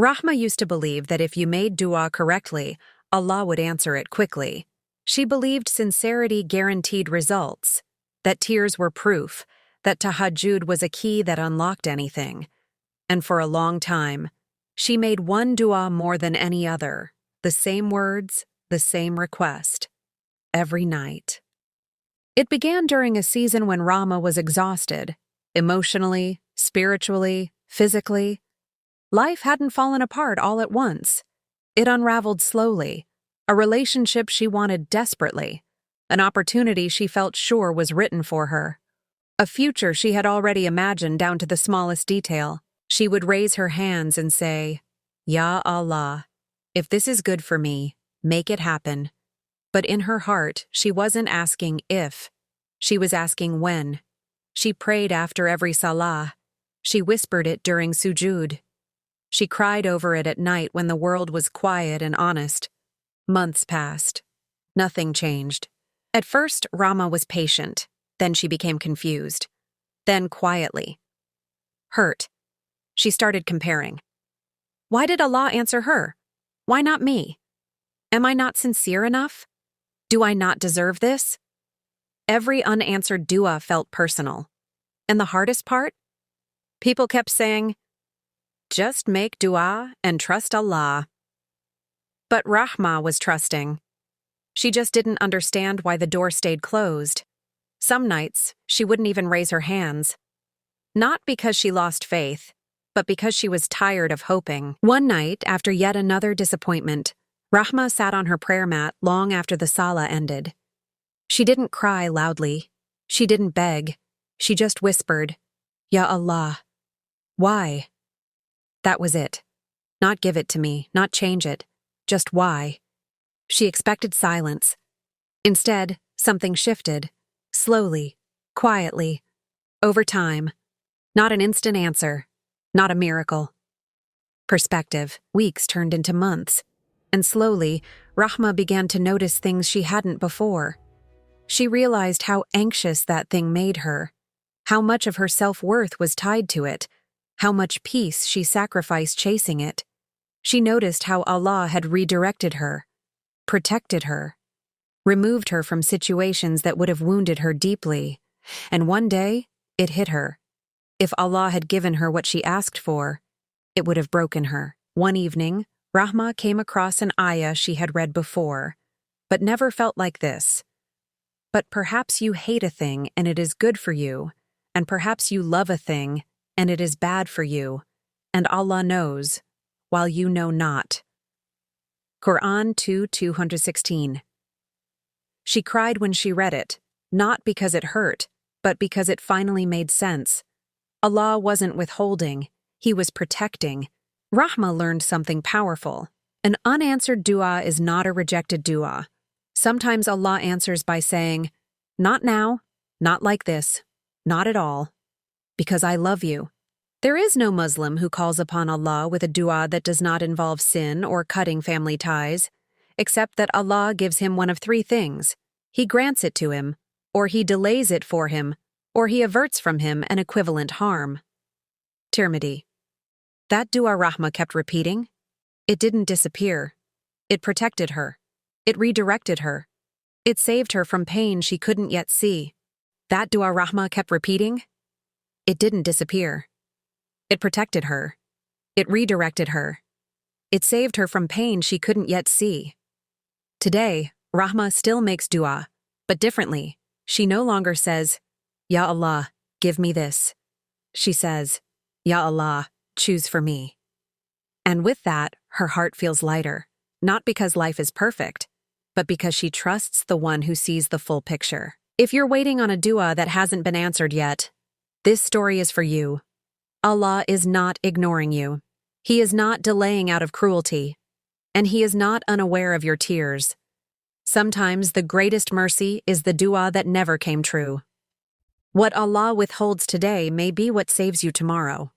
Rahma used to believe that if you made dua correctly, Allah would answer it quickly. She believed sincerity guaranteed results, that tears were proof, that tahajjud was a key that unlocked anything. And for a long time, she made one dua more than any other, the same words, the same request, every night. It began during a season when Rahma was exhausted, emotionally, spiritually, physically. Life hadn't fallen apart all at once. It unraveled slowly, a relationship she wanted desperately, an opportunity she felt sure was written for her, a future she had already imagined down to the smallest detail. She would raise her hands and say, "Ya Allah, if this is good for me, make it happen." But in her heart, she wasn't asking if, she was asking when. She prayed after every salah. She whispered it during sujud. She cried over it at night when the world was quiet and honest. Months passed. Nothing changed. At first, Rahma was patient. Then she became confused. Then quietly. Hurt. She started comparing. Why did Allah answer her? Why not me? Am I not sincere enough? Do I not deserve this? Every unanswered dua felt personal. And the hardest part? People kept saying, "Just make dua and trust Allah." But Rahma was trusting. She just didn't understand why the door stayed closed. Some nights, she wouldn't even raise her hands. Not because she lost faith, but because she was tired of hoping. One night, after yet another disappointment, Rahma sat on her prayer mat long after the salah ended. She didn't cry loudly. She didn't beg. She just whispered, "Ya Allah." Why? That was it. Not give it to me, not change it. Just why? She expected silence. Instead, something shifted. Slowly, quietly, over time. Not an instant answer. Not a miracle. Perspective. Weeks turned into months. And slowly, Rahma began to notice things she hadn't before. She realized how anxious that thing made her, how much of her self-worth was tied to it, how much peace she sacrificed chasing it. She noticed how Allah had redirected her, protected her, removed her from situations that would have wounded her deeply. And one day, it hit her. If Allah had given her what she asked for, it would have broken her. One evening, Rahma came across an ayah she had read before, but never felt like this. But perhaps you hate a thing and it is good for you, and perhaps you love a thing and it is bad for you, and Allah knows, while you know not. Qur'an 2:216. She cried when she read it, not because it hurt, but because it finally made sense. Allah wasn't withholding, He was protecting. Rahma learned something powerful. An unanswered dua is not a rejected dua. Sometimes Allah answers by saying, "Not now, not like this, not at all, because I love you." There is no Muslim who calls upon Allah with a dua that does not involve sin or cutting family ties, except that Allah gives him one of three things. He grants it to him, or He delays it for him, or He averts from him an equivalent harm. Tirmidhi. That dua Rahma kept repeating, it didn't disappear. It protected her. It redirected her. It saved her from pain she couldn't yet see. That dua Rahma kept repeating, it didn't disappear. It protected her. It redirected her. It saved her from pain she couldn't yet see. Today, Rahma still makes dua, but differently. She no longer says, "Ya Allah, give me this." She says, "Ya Allah, choose for me." And with that, her heart feels lighter, not because life is perfect, but because she trusts the one who sees the full picture. If you're waiting on a dua that hasn't been answered yet, this story is for you. Allah is not ignoring you. He is not delaying out of cruelty, and He is not unaware of your tears. Sometimes the greatest mercy is the dua that never came true. What Allah withholds today may be what saves you tomorrow.